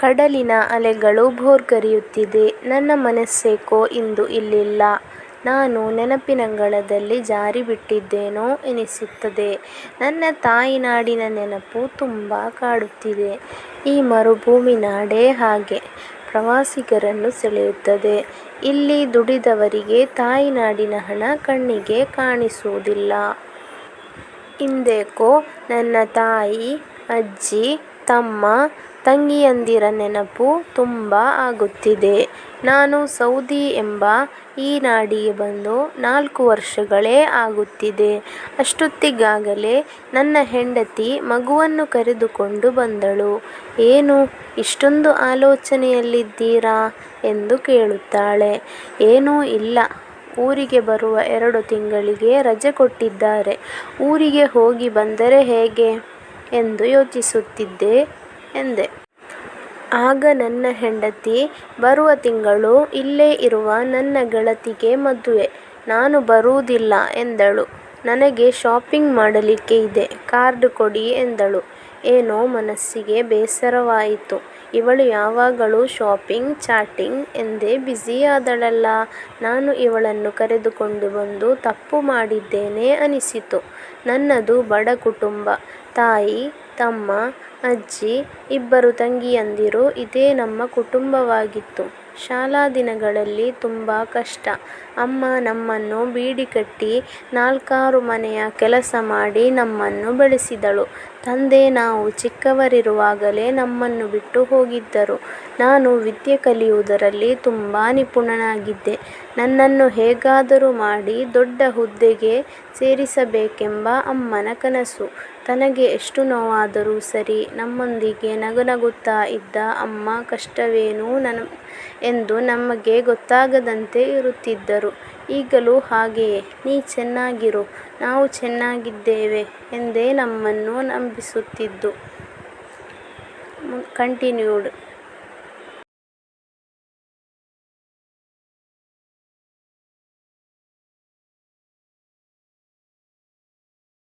ಕಡಲಿನ ಅಲೆಗಳು ಭೋರ್ಗರೆಯುತ್ತಿದೆ. ನನ್ನ ಮನಸ್ಸೇಕೋ ಇಂದು ಇಲ್ಲಿಲ್ಲ. ನಾನು ನೆನಪಿನಂಗಳದಲ್ಲಿ ಜಾರಿಬಿಟ್ಟಿದ್ದೇನೋ ಎನಿಸುತ್ತದೆ. ನನ್ನ ತಾಯಿನಾಡಿನ ನೆನಪು ತುಂಬ ಕಾಡುತ್ತಿದೆ. ಈ ಮರುಭೂಮಿ ನಾಡೇ ಹಾಗೆ ಪ್ರವಾಸಿಗರನ್ನು ಸೆಳೆಯುತ್ತದೆ. ಇಲ್ಲಿ ದುಡಿದವರಿಗೆ ತಾಯಿನಾಡಿನ ಹಣ ಕಣ್ಣಿಗೆ ಕಾಣಿಸುವುದಿಲ್ಲ. ಇಂದೇಕೋ ನನ್ನ ತಾಯಿ, ಅಜ್ಜಿ, ತಮ್ಮ, ತಂಗಿಯಂದಿರ ನೆನಪು ತುಂಬ ಆಗುತ್ತಿದೆ. ನಾನು ಸೌದಿ ಎಂಬ ಈ ನಾಡಿಗೆ ಬಂದು 4 ವರ್ಷಗಳೇ ಆಗುತ್ತಿದೆ. ಅಷ್ಟೊತ್ತಿಗಾಗಲೇ ನನ್ನ ಹೆಂಡತಿ ಮಗುವನ್ನು ಕರೆದುಕೊಂಡು ಬಂದಳು. ಏನು ಇಷ್ಟೊಂದು ಆಲೋಚನೆಯಲ್ಲಿದ್ದೀರಾ ಎಂದು ಕೇಳುತ್ತಾಳೆ. ಏನೂ ಇಲ್ಲ, ಊರಿಗೆ ಬರುವ 2 ತಿಂಗಳಿಗೆ ರಜೆ ಕೊಟ್ಟಿದ್ದಾರೆ. ಊರಿಗೆ ಹೋಗಿ ಬಂದರೆ ಹೇಗೆ ಎಂದು ಯೋಚಿಸುತ್ತಿದ್ದೆ ಎಂದೆ. ಆಗ ನನ್ನ ಹೆಂಡತಿ, ಬರುವ ತಿಂಗಳು ಇಲ್ಲೇ ಇರುವ ನನ್ನ ಗೆಳತಿಗೆ ಮದುವೆ, ನಾನು ಬರುವುದಿಲ್ಲ ಎಂದಳು. ನನಗೆ ಶಾಪಿಂಗ್ ಮಾಡಲಿಕ್ಕೆ ಇದೆ, ಕಾರ್ಡ್ ಕೊಡಿ ಎಂದಳು. ಏನೋ ಮನಸ್ಸಿಗೆ ಬೇಸರವಾಯಿತು. ಇವಳು ಯಾವಾಗಲೂ ಶಾಪಿಂಗ್, ಚಾಟಿಂಗ್ ಎಂದೇ ಬ್ಯುಸಿಯಾದಳಲ್ಲ. ನಾನು ಇವಳನ್ನು ಕರೆದುಕೊಂಡು ಬಂದು ತಪ್ಪು ಮಾಡಿದ್ದೇನೆ ಅನಿಸಿತು. ನನ್ನದು ಬಡ ಕುಟುಂಬ. ತಾಯಿ, ತಮ್ಮ, ಅಜ್ಜಿ, 2 ತಂಗಿಯಂದಿರು, ಇದೇ ನಮ್ಮ ಕುಟುಂಬವಾಗಿತ್ತು. ಶಾಲಾ ದಿನಗಳಲ್ಲಿ ತುಂಬ ಕಷ್ಟ. ಅಮ್ಮ ನಮ್ಮನ್ನು ಬೀಡಿ ಕಟ್ಟಿ 4-6 ಮನೆಯ ಕೆಲಸ ಮಾಡಿ ನಮ್ಮನ್ನು ಬೆಳೆಸಿದಳು. ತಂದೆ ನಾವು ಚಿಕ್ಕವರಿರುವಾಗಲೇ ನಮ್ಮನ್ನು ಬಿಟ್ಟು ಹೋಗಿದ್ದರು. ನಾನು ವಿದ್ಯೆ ಕಲಿಯುವುದರಲ್ಲಿ ತುಂಬ ನಿಪುಣನಾಗಿದ್ದೆ. ನನ್ನನ್ನು ಹೇಗಾದರೂ ಮಾಡಿ ದೊಡ್ಡ ಹುದ್ದೆಗೆ ಸೇರಿಸಬೇಕೆಂಬ ಅಮ್ಮನ ಕನಸು. ತನಗೆ ಎಷ್ಟು ನೋವಾದರೂ ಸರಿ, ನಮ್ಮೊಂದಿಗೆ ನಗುನಗುತ್ತಾ ಇದ್ದ ಅಮ್ಮ ಕಷ್ಟವೇನು ಎಂದು ನಮಗೆ ಗೊತ್ತಾಗದಂತೆ ಇರುತ್ತಿದ್ದರು. ಈಗಲೂ ಹಾಗೆಯೇ, ನೀ ಚೆನ್ನಾಗಿರು, ನಾವು ಚೆನ್ನಾಗಿದ್ದೇವೆ ಎಂದೇ ನಮ್ಮನ್ನು ನಂಬಿಸುತ್ತಿದ್ದು. ಕಂಟಿನ್ಯೂಡ್.